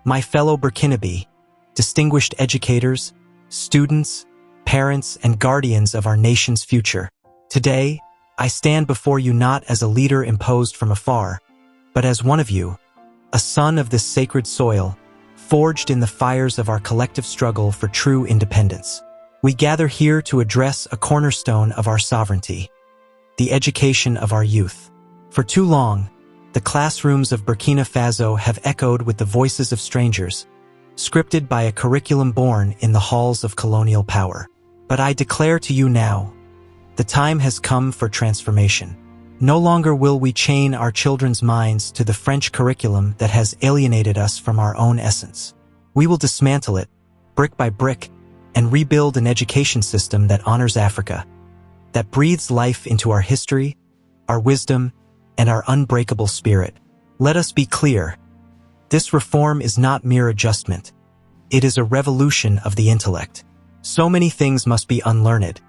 My fellow Burkinabe, distinguished educators, students, parents, and guardians of our nation's future, today, I stand before you not as a leader imposed from afar, but as one of you, a son of this sacred soil, forged in the fires of our collective struggle for true independence. We gather here to address a cornerstone of our sovereignty, the education of our youth. For too long, the classrooms of Burkina Faso have echoed with the voices of strangers, scripted by a curriculum born in the halls of colonial power. But I declare to you now, the time has come for transformation. No longer will we chain our children's minds to the French curriculum that has alienated us from our own essence. We will dismantle it, brick by brick, and rebuild an education system that honors Africa, that breathes life into our history, our wisdom, and our unbreakable spirit. Let us be clear. This reform is not mere adjustment. It is a revolution of the intellect. So many things must be unlearned.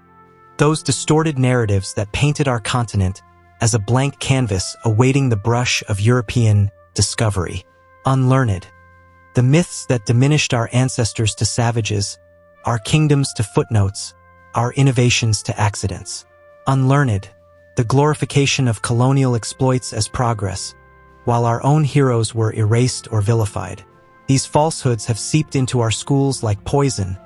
Those distorted narratives that painted our continent as a blank canvas awaiting the brush of European discovery. Unlearned. The myths that diminished our ancestors to savages, our kingdoms to footnotes, our innovations to accidents. Unlearned. The glorification of colonial exploits as progress, while our own heroes were erased or vilified. These falsehoods have seeped into our schools like poison,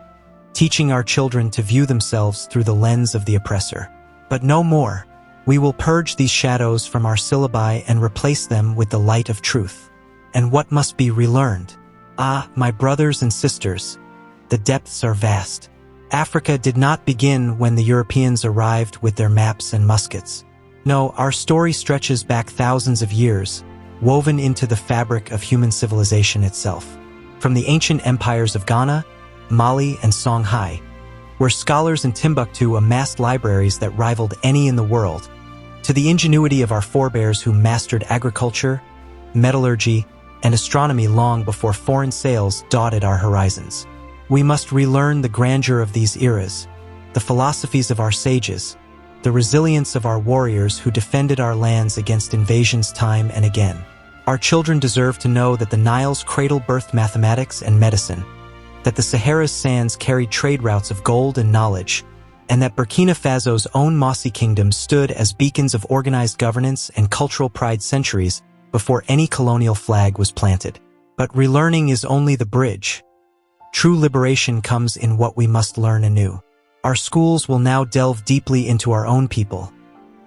teaching our children to view themselves through the lens of the oppressor. But no more. We will purge these shadows from our syllabi and replace them with the light of truth. And what must be relearned? Ah, my brothers and sisters, the depths are vast. Africa did not begin when the Europeans arrived with their maps and muskets. No, our story stretches back thousands of years, woven into the fabric of human civilization itself. From the ancient empires of Ghana, Mali, and Songhai, where scholars in Timbuktu amassed libraries that rivaled any in the world, to the ingenuity of our forebears who mastered agriculture, metallurgy, and astronomy long before foreign sails dotted our horizons. We must relearn the grandeur of these eras, the philosophies of our sages, the resilience of our warriors who defended our lands against invasions time and again. Our children deserve to know that the Nile's cradle birthed mathematics and medicine, that the Sahara's sands carried trade routes of gold and knowledge, and that Burkina Faso's own mossy kingdom stood as beacons of organized governance and cultural pride centuries before any colonial flag was planted. But relearning is only the bridge. True liberation comes in what we must learn anew. Our schools will now delve deeply into our own people,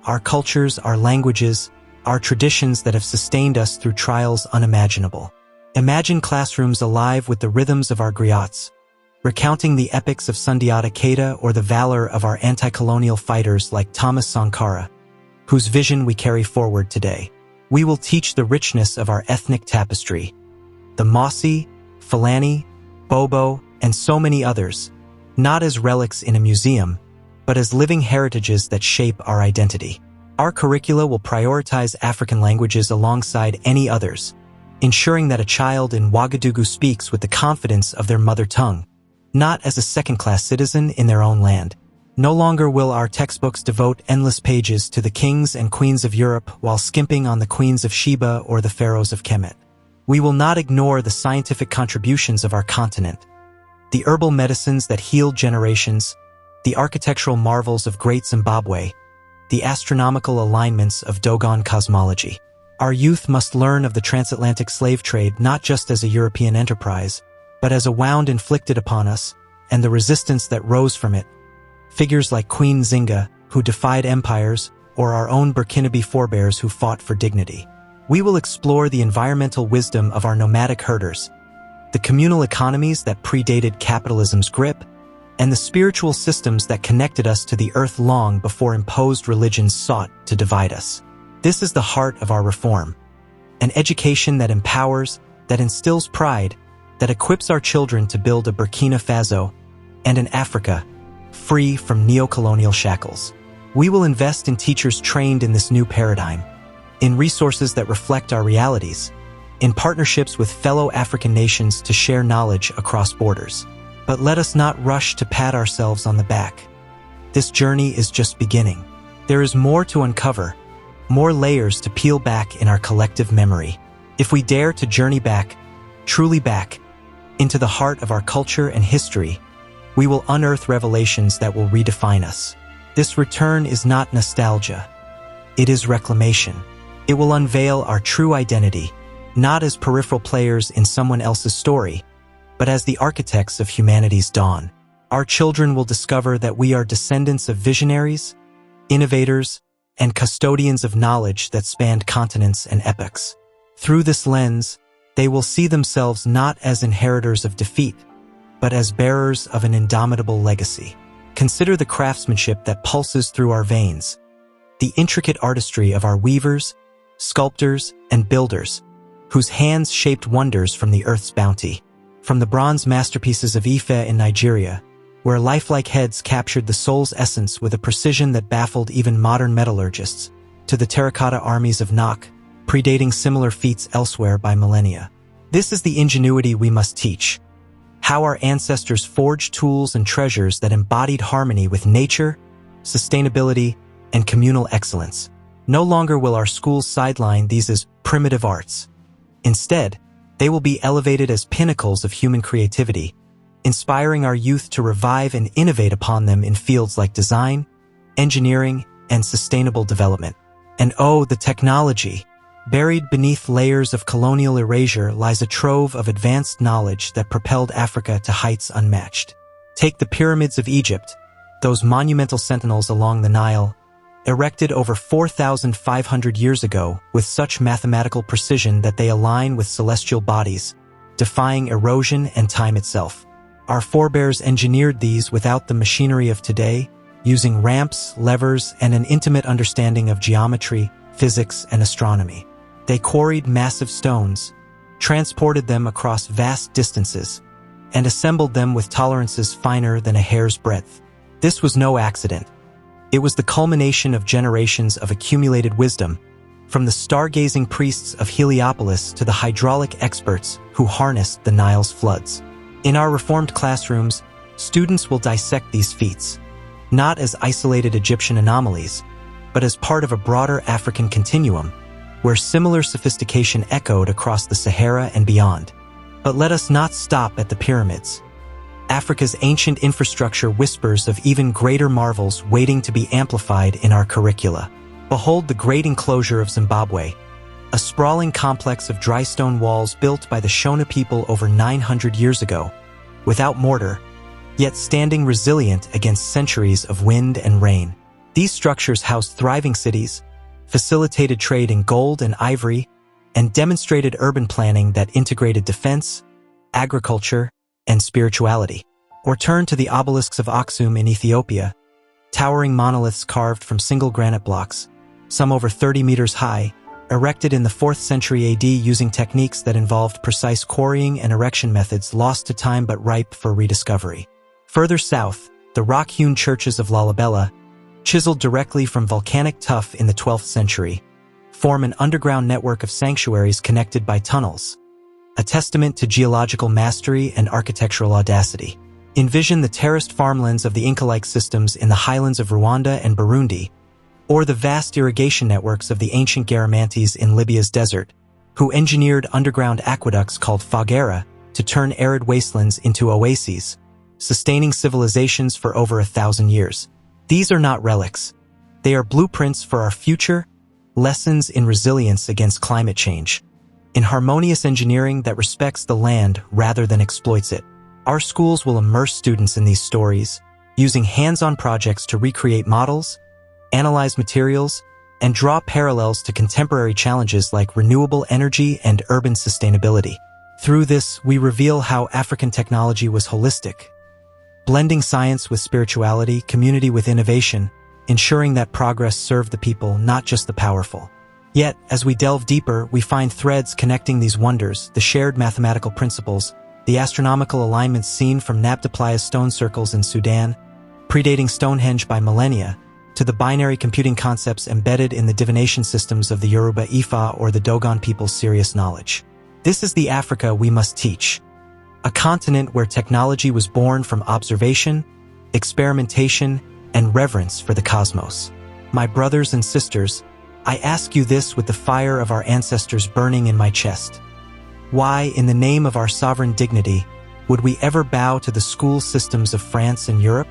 our cultures, our languages, our traditions that have sustained us through trials unimaginable. Imagine classrooms alive with the rhythms of our griots, recounting the epics of Sundiata Keita or the valor of our anti-colonial fighters like Thomas Sankara, whose vision we carry forward today. We will teach the richness of our ethnic tapestry, the Mossi, Fulani, Bobo, and so many others, not as relics in a museum, but as living heritages that shape our identity. Our curricula will prioritize African languages alongside any others, ensuring that a child in Ouagadougou speaks with the confidence of their mother tongue, not as a second-class citizen in their own land. No longer will our textbooks devote endless pages to the kings and queens of Europe while skimping on the queens of Sheba or the pharaohs of Kemet. We will not ignore the scientific contributions of our continent, the herbal medicines that healed generations, the architectural marvels of Great Zimbabwe, the astronomical alignments of Dogon cosmology. Our youth must learn of the transatlantic slave trade not just as a European enterprise, but as a wound inflicted upon us and the resistance that rose from it. Figures like Queen Zinga, who defied empires, or our own Burkinabe forebears who fought for dignity. We will explore the environmental wisdom of our nomadic herders, the communal economies that predated capitalism's grip, and the spiritual systems that connected us to the earth long before imposed religions sought to divide us. This is the heart of our reform, an education that empowers, that instills pride, that equips our children to build a Burkina Faso and an Africa free from neo-colonial shackles. We will invest in teachers trained in this new paradigm, in resources that reflect our realities, in partnerships with fellow African nations to share knowledge across borders. But let us not rush to pat ourselves on the back. This journey is just beginning. There is more to uncover, more layers to peel back in our collective memory. If we dare to journey back, truly back into the heart of our culture and history, we will unearth revelations that will redefine us. This return is not nostalgia. It is reclamation. It will unveil our true identity, not as peripheral players in someone else's story, but as the architects of humanity's dawn. Our children will discover that we are descendants of visionaries, innovators, and custodians of knowledge that spanned continents and epochs. Through this lens, they will see themselves not as inheritors of defeat, but as bearers of an indomitable legacy. Consider the craftsmanship that pulses through our veins, the intricate artistry of our weavers, sculptors, and builders, whose hands shaped wonders from the earth's bounty. From the bronze masterpieces of Ife in Nigeria, where lifelike heads captured the soul's essence with a precision that baffled even modern metallurgists, to the terracotta armies of Nak, predating similar feats elsewhere by millennia. This is the ingenuity we must teach. How our ancestors forged tools and treasures that embodied harmony with nature, sustainability, and communal excellence. No longer will our schools sideline these as primitive arts. Instead, they will be elevated as pinnacles of human creativity, inspiring our youth to revive and innovate upon them in fields like design, engineering, and sustainable development. And oh, the technology! Buried beneath layers of colonial erasure lies a trove of advanced knowledge that propelled Africa to heights unmatched. Take the pyramids of Egypt, those monumental sentinels along the Nile, erected over 4,500 years ago with such mathematical precision that they align with celestial bodies, defying erosion and time itself. Our forebears engineered these without the machinery of today, using ramps, levers, and an intimate understanding of geometry, physics, and astronomy. They quarried massive stones, transported them across vast distances, and assembled them with tolerances finer than a hair's breadth. This was no accident. It was the culmination of generations of accumulated wisdom, from the stargazing priests of Heliopolis to the hydraulic experts who harnessed the Nile's floods. In our reformed classrooms, students will dissect these feats, not as isolated Egyptian anomalies, but as part of a broader African continuum, where similar sophistication echoed across the Sahara and beyond. But let us not stop at the pyramids. Africa's ancient infrastructure whispers of even greater marvels waiting to be amplified in our curricula. Behold the great enclosure of Zimbabwe, a sprawling complex of dry stone walls built by the Shona people over 900 years ago, without mortar, yet standing resilient against centuries of wind and rain. These structures housed thriving cities, facilitated trade in gold and ivory, and demonstrated urban planning that integrated defense, agriculture, and spirituality. Or turn to the obelisks of Aksum in Ethiopia, towering monoliths carved from single granite blocks, some over 30 meters high, erected in the 4th century AD using techniques that involved precise quarrying and erection methods lost to time but ripe for rediscovery. Further south, the rock-hewn churches of Lalibela, chiseled directly from volcanic tuff in the 12th century, form an underground network of sanctuaries connected by tunnels, a testament to geological mastery and architectural audacity. Envision the terraced farmlands of the Inca-like systems in the highlands of Rwanda and Burundi, or the vast irrigation networks of the ancient Garamantes in Libya's desert, who engineered underground aqueducts called Foggara to turn arid wastelands into oases, sustaining civilizations for over 1,000 years. These are not relics. They are blueprints for our future, lessons in resilience against climate change, in harmonious engineering that respects the land rather than exploits it. Our schools will immerse students in these stories, using hands-on projects to recreate models, analyze materials, and draw parallels to contemporary challenges like renewable energy and urban sustainability. Through this, we reveal how African technology was holistic, blending science with spirituality, community with innovation, ensuring that progress served the people, not just the powerful. Yet, as we delve deeper, we find threads connecting these wonders, the shared mathematical principles, the astronomical alignments seen from Nabta Playa stone circles in Sudan, predating Stonehenge by millennia, to the binary computing concepts embedded in the divination systems of the Yoruba Ifa or the Dogon people's serious knowledge. This is the Africa we must teach. A continent where technology was born from observation, experimentation, and reverence for the cosmos. My brothers and sisters, I ask you this with the fire of our ancestors burning in my chest. Why, in the name of our sovereign dignity, would we ever bow to the school systems of France and Europe?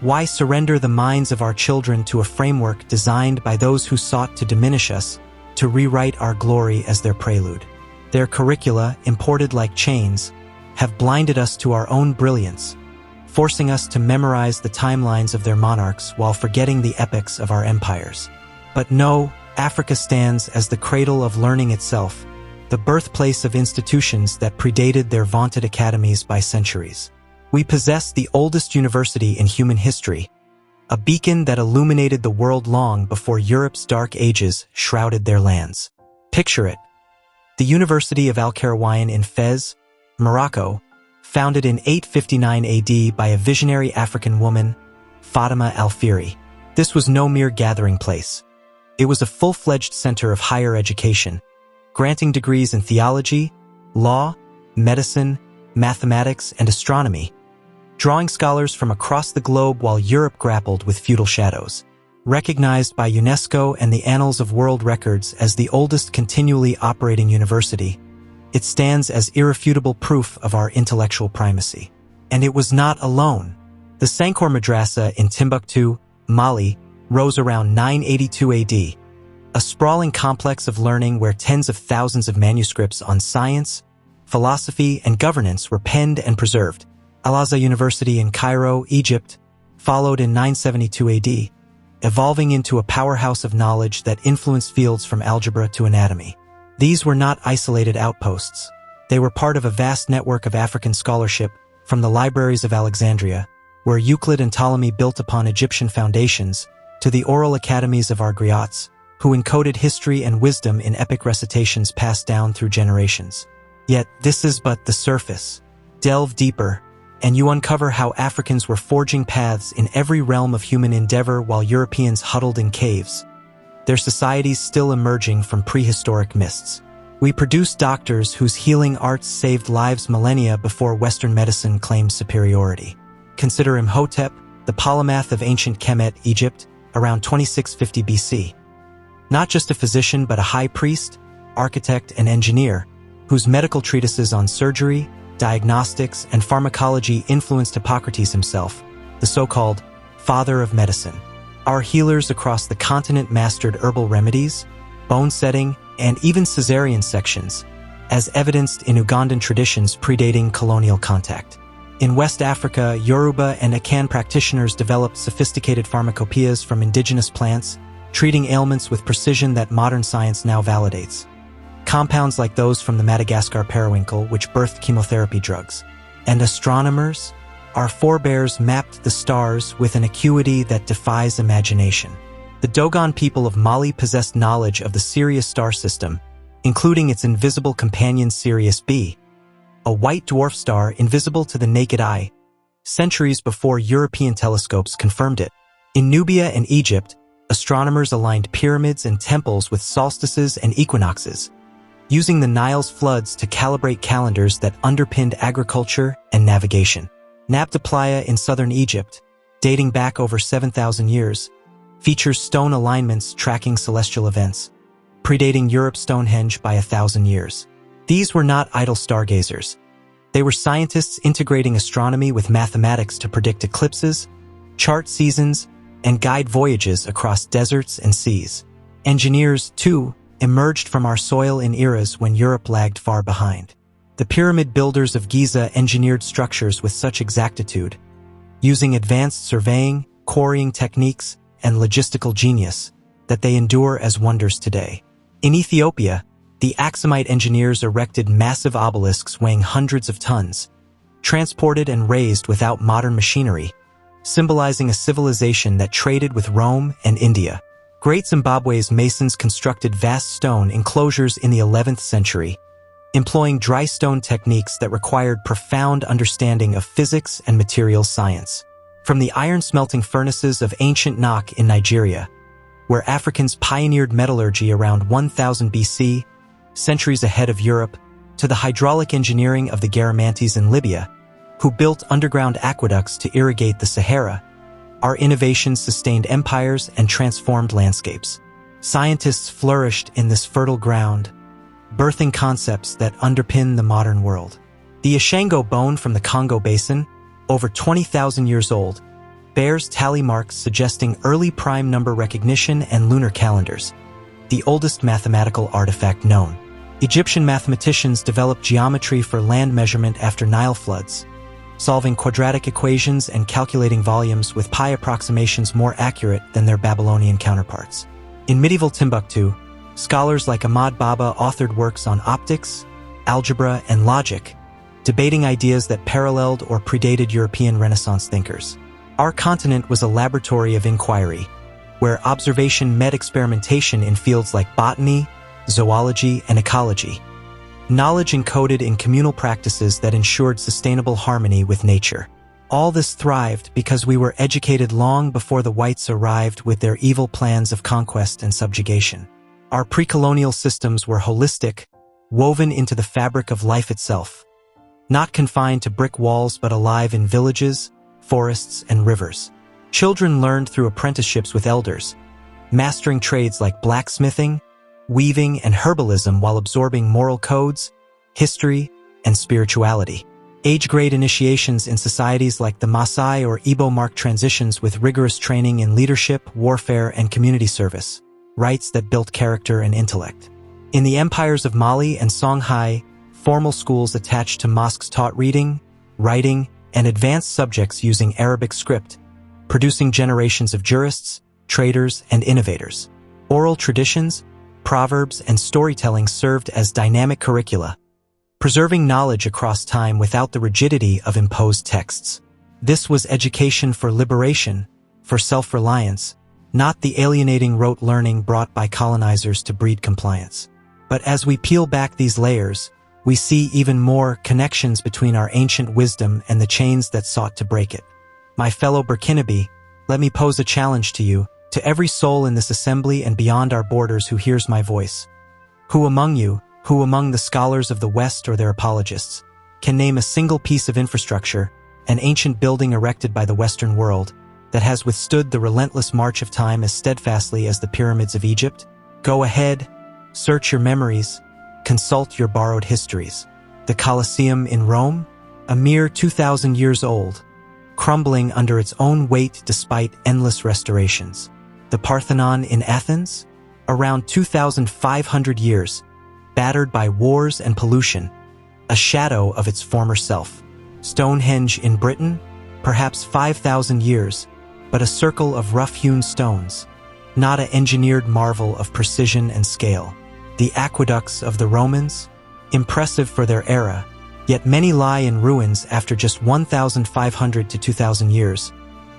Why surrender the minds of our children to a framework designed by those who sought to diminish us, to rewrite our glory as their prelude? Their curricula, imported like chains, have blinded us to our own brilliance, forcing us to memorize the timelines of their monarchs while forgetting the epics of our empires. But no, Africa stands as the cradle of learning itself, the birthplace of institutions that predated their vaunted academies by centuries. We possess the oldest university in human history, a beacon that illuminated the world long before Europe's dark ages shrouded their lands. Picture it. The University of Al-Qarawiyyin in Fez, Morocco, founded in 859 AD by a visionary African woman, Fatima al-Fihri. This was no mere gathering place. It was a full-fledged center of higher education, granting degrees in theology, law, medicine, mathematics, and astronomy, drawing scholars from across the globe while Europe grappled with feudal shadows. Recognized by UNESCO and the Annals of World Records as the oldest continually operating university, it stands as irrefutable proof of our intellectual primacy. And it was not alone. The Sankor Madrasa in Timbuktu, Mali, rose around 982 AD, a sprawling complex of learning where tens of thousands of manuscripts on science, philosophy, and governance were penned and preserved. Al-Azhar University in Cairo, Egypt, followed in 972 AD, evolving into a powerhouse of knowledge that influenced fields from algebra to anatomy. These were not isolated outposts. They were part of a vast network of African scholarship, from the libraries of Alexandria, where Euclid and Ptolemy built upon Egyptian foundations, to the oral academies of our griots, who encoded history and wisdom in epic recitations passed down through generations. Yet this is but the surface. Delve deeper, and you uncover how Africans were forging paths in every realm of human endeavor while Europeans huddled in caves, their societies still emerging from prehistoric mists. We produce doctors whose healing arts saved lives millennia before Western medicine claimed superiority. Consider Imhotep, the polymath of ancient Kemet, Egypt, around 2650 BC. Not just a physician but a high priest, architect, and engineer, whose medical treatises on surgery, diagnostics, and pharmacology influenced Hippocrates himself, the so-called father of medicine. Our healers across the continent mastered herbal remedies, bone setting, and even cesarean sections, as evidenced in Ugandan traditions predating colonial contact. In West Africa, Yoruba and Akan practitioners developed sophisticated pharmacopoeias from indigenous plants, treating ailments with precision that modern science now validates. Compounds like those from the Madagascar periwinkle, which birthed chemotherapy drugs. And astronomers? Our forebears mapped the stars with an acuity that defies imagination. The Dogon people of Mali possessed knowledge of the Sirius star system, including its invisible companion Sirius B, a white dwarf star invisible to the naked eye, centuries before European telescopes confirmed it. In Nubia and Egypt, astronomers aligned pyramids and temples with solstices and equinoxes, using the Nile's floods to calibrate calendars that underpinned agriculture and navigation. Nabta Playa in southern Egypt, dating back over 7,000 years, features stone alignments tracking celestial events, predating Europe's Stonehenge by 1,000 years. These were not idle stargazers. They were scientists integrating astronomy with mathematics to predict eclipses, chart seasons, and guide voyages across deserts and seas. Engineers, too, emerged from our soil in eras when Europe lagged far behind. The pyramid builders of Giza engineered structures with such exactitude, using advanced surveying, quarrying techniques, and logistical genius, that they endure as wonders today. In Ethiopia, the Aksumite engineers erected massive obelisks weighing hundreds of tons, transported and raised without modern machinery, symbolizing a civilization that traded with Rome and India. Great Zimbabwe's masons constructed vast stone enclosures in the 11th century, employing dry stone techniques that required profound understanding of physics and material science. From the iron-smelting furnaces of ancient Nok in Nigeria, where Africans pioneered metallurgy around 1000 BC, centuries ahead of Europe, to the hydraulic engineering of the Garamantes in Libya, who built underground aqueducts to irrigate the Sahara, our innovations sustained empires and transformed landscapes. Scientists flourished in this fertile ground, birthing concepts that underpin the modern world. The Ishango bone from the Congo Basin, over 20,000 years old, bears tally marks suggesting early prime number recognition and lunar calendars, the oldest mathematical artifact known. Egyptian mathematicians developed geometry for land measurement after Nile floods, solving quadratic equations and calculating volumes with pi approximations more accurate than their Babylonian counterparts. In medieval Timbuktu, scholars like Ahmad Baba authored works on optics, algebra, and logic, debating ideas that paralleled or predated European Renaissance thinkers. Our continent was a laboratory of inquiry, where observation met experimentation in fields like botany, zoology, and ecology. Knowledge encoded in communal practices that ensured sustainable harmony with nature. All this thrived because we were educated long before the whites arrived with their evil plans of conquest and subjugation. Our pre-colonial systems were holistic, woven into the fabric of life itself, not confined to brick walls but alive in villages, forests, and rivers. Children learned through apprenticeships with elders, mastering trades like blacksmithing, weaving, and herbalism while absorbing moral codes, history, and spirituality. Age-grade initiations in societies like the Maasai or Igbo marked transitions with rigorous training in leadership, warfare, and community service, rites that built character and intellect. In the empires of Mali and Songhai, formal schools attached to mosques taught reading, writing, and advanced subjects using Arabic script, producing generations of jurists, traders, and innovators. Oral traditions, proverbs, and storytelling served as dynamic curricula, preserving knowledge across time without the rigidity of imposed texts. This was education for liberation, for self-reliance, not the alienating rote learning brought by colonizers to breed compliance. But as we peel back these layers, we see even more connections between our ancient wisdom and the chains that sought to break it. My fellow Burkinabe, let me pose a challenge to you, to every soul in this assembly and beyond our borders who hears my voice. Who among you, who among the scholars of the West or their apologists, can name a single piece of infrastructure, an ancient building erected by the Western world, that has withstood the relentless march of time as steadfastly as the pyramids of Egypt? Go ahead, search your memories, consult your borrowed histories. The Colosseum in Rome, a mere 2,000 years old, crumbling under its own weight despite endless restorations. The Parthenon in Athens, around 2,500 years, battered by wars and pollution, a shadow of its former self. Stonehenge in Britain, perhaps 5,000 years, but a circle of rough-hewn stones, not an engineered marvel of precision and scale. The aqueducts of the Romans, impressive for their era, yet many lie in ruins after just 1,500 to 2,000 years,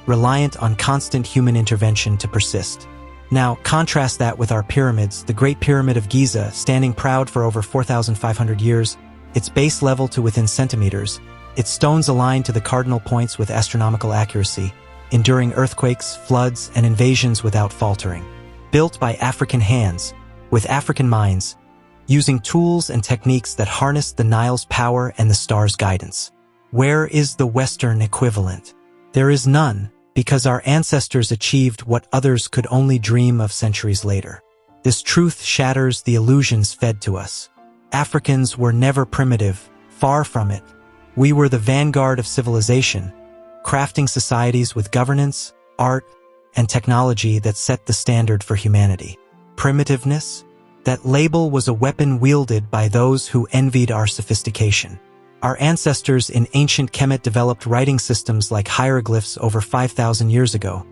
reliant on constant human intervention to persist. Now, contrast that with our pyramids, the Great Pyramid of Giza, standing proud for over 4,500 years, its base level to within centimeters, its stones aligned to the cardinal points with astronomical accuracy, enduring earthquakes, floods, and invasions without faltering. Built by African hands, with African minds, using tools and techniques that harnessed the Nile's power and the stars' guidance. Where is the Western equivalent? There is none, because our ancestors achieved what others could only dream of centuries later. This truth shatters the illusions fed to us. Africans were never primitive, far from it. We were the vanguard of civilization, crafting societies with governance, art, and technology that set the standard for humanity. Primitiveness? That label was a weapon wielded by those who envied our sophistication. Our ancestors in ancient Kemet developed writing systems like hieroglyphs over 5,000 years ago,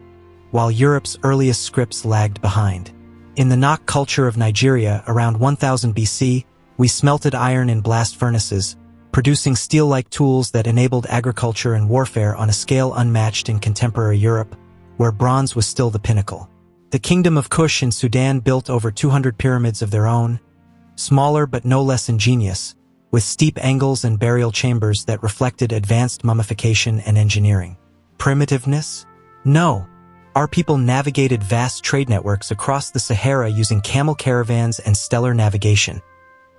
while Europe's earliest scripts lagged behind. In the Nok culture of Nigeria around 1000 BC, we smelted iron in blast furnaces, producing steel-like tools that enabled agriculture and warfare on a scale unmatched in contemporary Europe, where bronze was still the pinnacle. The Kingdom of Kush in Sudan built over 200 pyramids of their own, smaller but no less ingenious, with steep angles and burial chambers that reflected advanced mummification and engineering. Primitiveness? No. Our people navigated vast trade networks across the Sahara using camel caravans and stellar navigation,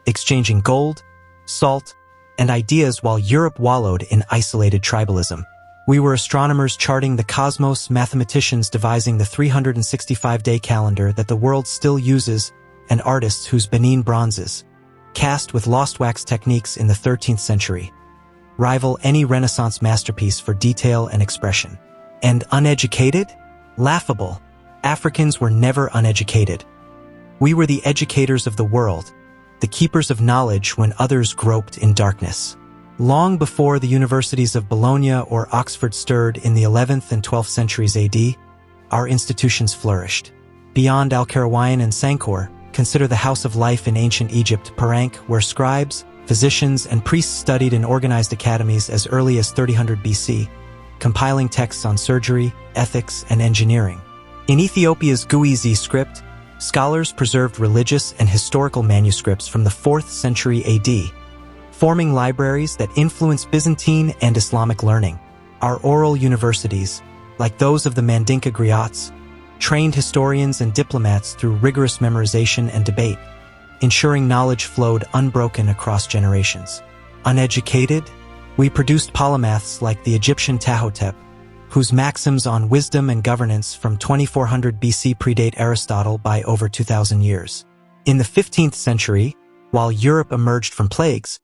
exchanging gold, salt, and ideas while Europe wallowed in isolated tribalism. We were astronomers charting the cosmos, mathematicians devising the 365-day calendar that the world still uses, and artists whose Benin bronzes, cast with lost wax techniques in the 13th century, rival any Renaissance masterpiece for detail and expression. And uneducated? Laughable. Africans were never uneducated. We were the educators of the world, the keepers of knowledge when others groped in darkness. Long before the universities of Bologna or Oxford stirred in the 11th and 12th centuries AD, our institutions flourished. Beyond Al-Qarawiyyin and Sankor, consider the House of Life in ancient Egypt, Parank, where scribes, physicians, and priests studied in organized academies as early as 3000 BC, compiling texts on surgery, ethics, and engineering. In Ethiopia's Guizi script, scholars preserved religious and historical manuscripts from the 4th century AD, forming libraries that influenced Byzantine and Islamic learning. Our oral universities, like those of the Mandinka griots, trained historians and diplomats through rigorous memorization and debate, ensuring knowledge flowed unbroken across generations. Uneducated? We produced polymaths like the Egyptian Tahotep, whose maxims on wisdom and governance from 2400 BC predate Aristotle by over 2,000 years. In the 15th century, while Europe emerged from plagues,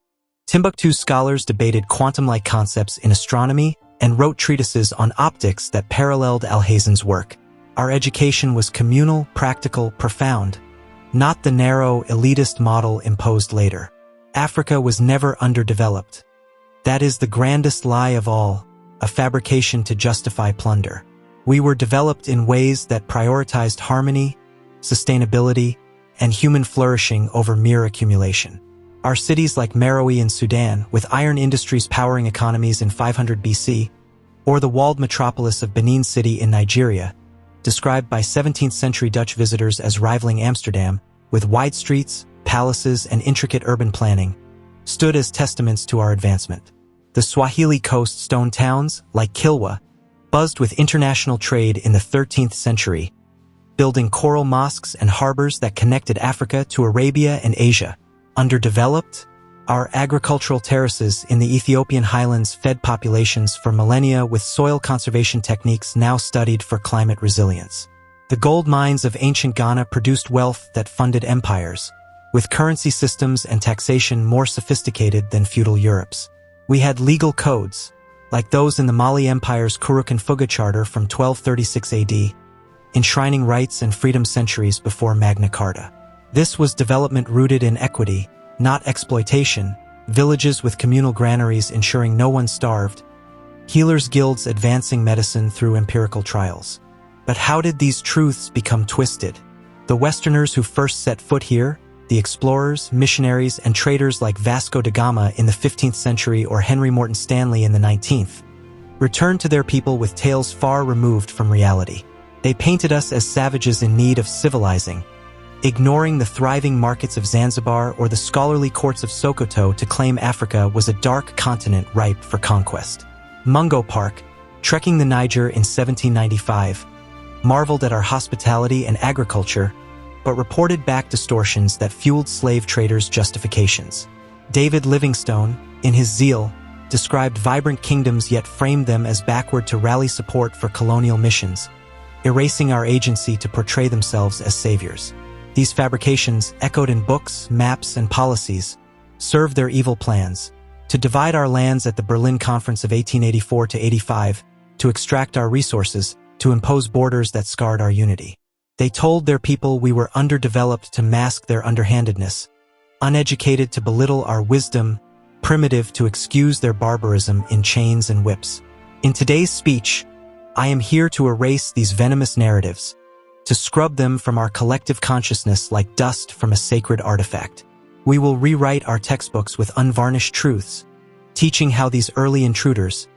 Timbuktu's scholars debated quantum-like concepts in astronomy and wrote treatises on optics that paralleled Alhazen's work. Our education was communal, practical, profound, not the narrow, elitist model imposed later. Africa was never underdeveloped. That is the grandest lie of all, a fabrication to justify plunder. We were developed in ways that prioritized harmony, sustainability, and human flourishing over mere accumulation. Our cities like Meroe in Sudan, with iron industries powering economies in 500 BC, or the walled metropolis of Benin City in Nigeria, described by 17th century Dutch visitors as rivaling Amsterdam, with wide streets, palaces, and intricate urban planning, stood as testaments to our advancement. The Swahili coast stone towns, like Kilwa, buzzed with international trade in the 13th century, building coral mosques and harbors that connected Africa to Arabia and Asia. Underdeveloped? Our agricultural terraces in the Ethiopian highlands fed populations for millennia with soil conservation techniques now studied for climate resilience. The gold mines of ancient Ghana produced wealth that funded empires, with currency systems and taxation more sophisticated than feudal Europe's. We had legal codes, like those in the Mali Empire's Kuruk and Fuga Charter from 1236 AD, enshrining rights and freedom centuries before Magna Carta. This was development rooted in equity, not exploitation, villages with communal granaries ensuring no one starved, healers' guilds advancing medicine through empirical trials. But how did these truths become twisted? The Westerners who first set foot here, the explorers, missionaries, and traders like Vasco da Gama in the 15th century or Henry Morton Stanley in the 19th, returned to their people with tales far removed from reality. They painted us as savages in need of civilizing, ignoring the thriving markets of Zanzibar or the scholarly courts of Sokoto to claim Africa was a dark continent ripe for conquest. Mungo Park, trekking the Niger in 1795, marveled at our hospitality and agriculture, but reported back distortions that fueled slave traders' justifications. David Livingstone, in his zeal, described vibrant kingdoms yet framed them as backward to rally support for colonial missions, erasing our agency to portray themselves as saviors. These fabrications, echoed in books, maps, and policies, served their evil plans: to divide our lands at the Berlin Conference of 1884–85, to extract our resources, to impose borders that scarred our unity. They told their people we were underdeveloped to mask their underhandedness, uneducated to belittle our wisdom, primitive to excuse their barbarism in chains and whips. In today's speech, I am here to erase these venomous narratives, to scrub them from our collective consciousness like dust from a sacred artifact. We will rewrite our textbooks with unvarnished truths, teaching how these early intruders,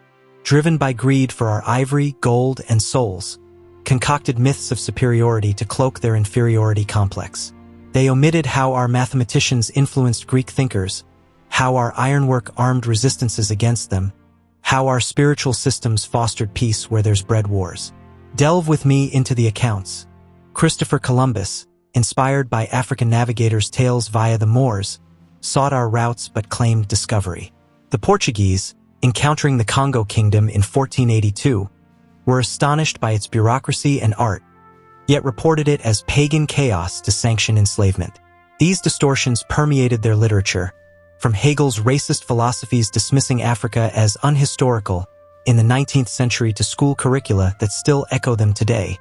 driven by greed for our ivory, gold, and souls, concocted myths of superiority to cloak their inferiority complex. They omitted how our mathematicians influenced Greek thinkers, how our ironwork armed resistances against them, how our spiritual systems fostered peace where there's bred wars. Delve with me into the accounts. Christopher Columbus, inspired by African navigators' tales via the Moors, sought our routes but claimed discovery. The Portuguese, encountering the Congo Kingdom in 1482, were astonished by its bureaucracy and art, yet reported it as pagan chaos to sanction enslavement. These distortions permeated their literature, from Hegel's racist philosophies dismissing Africa as unhistorical in the 19th century to school curricula that still echo them today,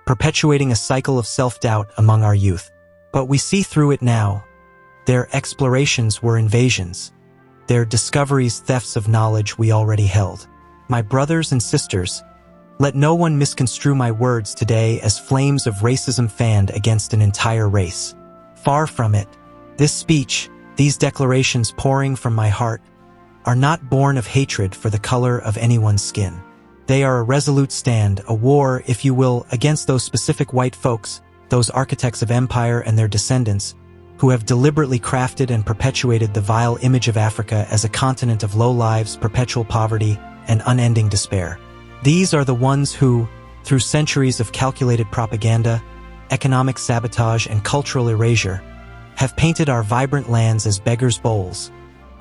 perpetuating a cycle of self-doubt among our youth. But we see through it now. Their explorations were invasions, their discoveries thefts of knowledge we already held. My brothers and sisters, let no one misconstrue my words today as flames of racism fanned against an entire race. Far from it. This speech, these declarations pouring from my heart, are not born of hatred for the color of anyone's skin. They are a resolute stand, a war, if you will, against those specific white folks, those architects of empire and their descendants, who have deliberately crafted and perpetuated the vile image of Africa as a continent of low lives, perpetual poverty, and unending despair. These are the ones who, through centuries of calculated propaganda, economic sabotage, and cultural erasure, have painted our vibrant lands as beggars' bowls,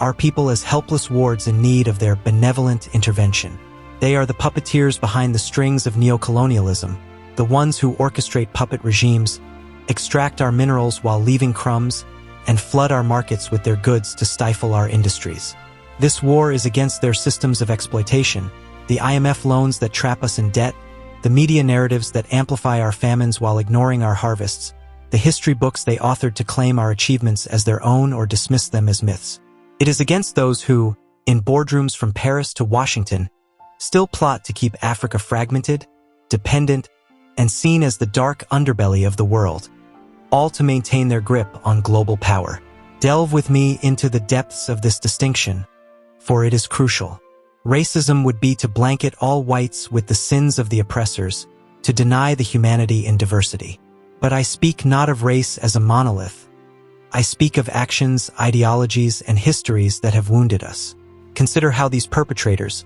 our people as helpless wards in need of their benevolent intervention. They are the puppeteers behind the strings of neocolonialism, the ones who orchestrate puppet regimes, extract our minerals while leaving crumbs, and flood our markets with their goods to stifle our industries. This war is against their systems of exploitation, the IMF loans that trap us in debt, the media narratives that amplify our famines while ignoring our harvests, the history books they authored to claim our achievements as their own or dismiss them as myths. It is against those who, in boardrooms from Paris to Washington, still plot to keep Africa fragmented, dependent, and seen as the dark underbelly of the world, all to maintain their grip on global power. Delve with me into the depths of this distinction, for it is crucial. Racism would be to blanket all whites with the sins of the oppressors, to deny the humanity in diversity. But I speak not of race as a monolith. I speak of actions, ideologies, and histories that have wounded us. Consider how these perpetrators,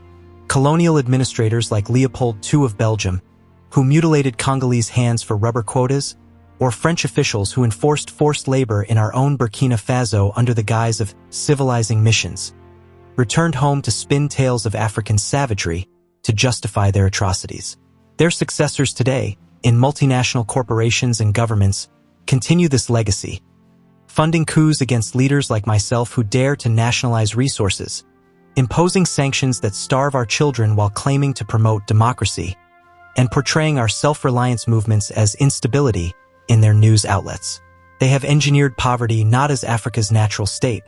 colonial administrators like Leopold II of Belgium, who mutilated Congolese hands for rubber quotas, or French officials who enforced forced labor in our own Burkina Faso under the guise of civilizing missions, returned home to spin tales of African savagery to justify their atrocities. Their successors today, in multinational corporations and governments, continue this legacy, funding coups against leaders like myself who dare to nationalize resources, imposing sanctions that starve our children while claiming to promote democracy, and portraying our self-reliance movements as instability in their news outlets. They have engineered poverty not as Africa's natural state,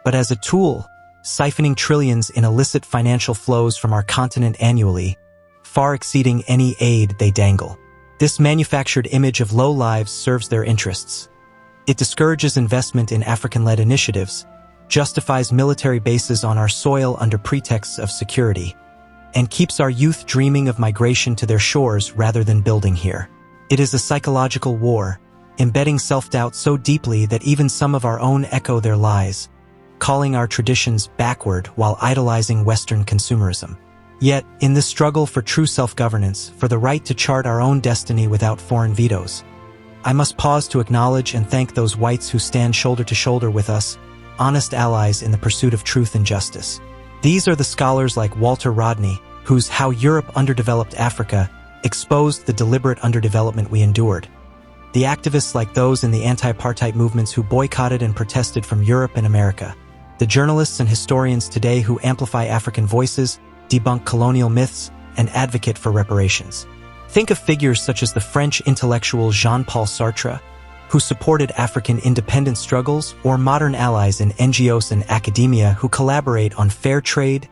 but as a tool, siphoning trillions in illicit financial flows from our continent annually, far exceeding any aid they dangle. This manufactured image of low lives serves their interests. It discourages investment in African-led initiatives, justifies military bases on our soil under pretexts of security, and keeps our youth dreaming of migration to their shores rather than building here. It is a psychological war, embedding self-doubt so deeply that even some of our own echo their lies, calling our traditions backward while idolizing Western consumerism. Yet, in this struggle for true self-governance, for the right to chart our own destiny without foreign vetoes, I must pause to acknowledge and thank those whites who stand shoulder to shoulder with us, honest allies in the pursuit of truth and justice. These are the scholars like Walter Rodney, whose How Europe Underdeveloped Africa exposed the deliberate underdevelopment we endured. The activists like those in the anti-apartheid movements who boycotted and protested from Europe and America. The journalists and historians today who amplify African voices, debunk colonial myths, and advocate for reparations. Think of figures such as the French intellectual Jean-Paul Sartre, who supported African independence struggles, or modern allies in NGOs and academia who collaborate on fair trade,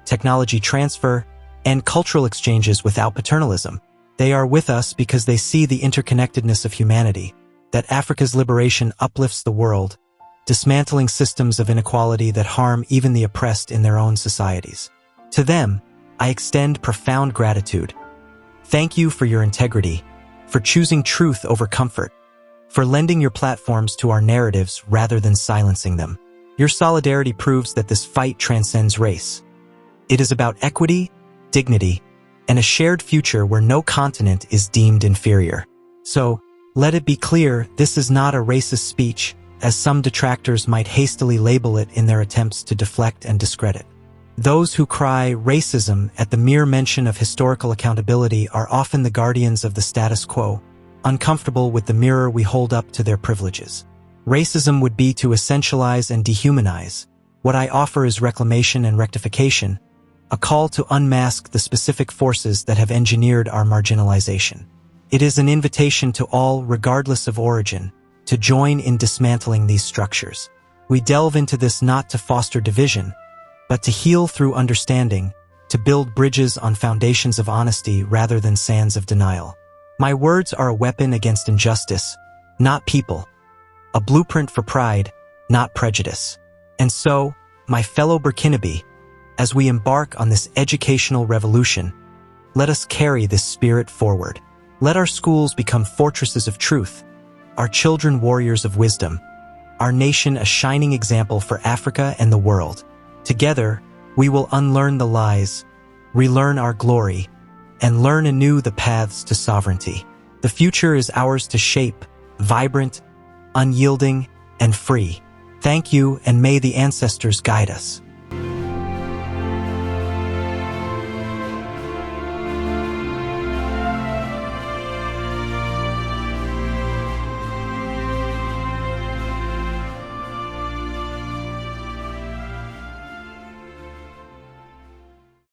technology transfer, and cultural exchanges without paternalism. They are with us because they see the interconnectedness of humanity, that Africa's liberation uplifts the world, dismantling systems of inequality that harm even the oppressed in their own societies. To them, I extend profound gratitude. Thank you for your integrity, for choosing truth over comfort, for lending your platforms to our narratives rather than silencing them. Your solidarity proves that this fight transcends race. It is about equity, dignity, and a shared future where no continent is deemed inferior. So, let it be clear, this is not a racist speech, as some detractors might hastily label it in their attempts to deflect and discredit. Those who cry racism at the mere mention of historical accountability are often the guardians of the status quo, uncomfortable with the mirror we hold up to their privileges. Racism would be to essentialize and dehumanize. What I offer is reclamation and rectification, a call to unmask the specific forces that have engineered our marginalization. It is an invitation to all, regardless of origin, to join in dismantling these structures. We delve into this not to foster division, but to heal through understanding, to build bridges on foundations of honesty rather than sands of denial. My words are a weapon against injustice, not people, a blueprint for pride, not prejudice. And so, my fellow Burkinabe, as we embark on this educational revolution, let us carry this spirit forward. Let our schools become fortresses of truth, our children warriors of wisdom, our nation a shining example for Africa and the world. Together, we will unlearn the lies, relearn our glory, and learn anew the paths to sovereignty. The future is ours to shape, vibrant, unyielding, and free. Thank you, and may the ancestors guide us.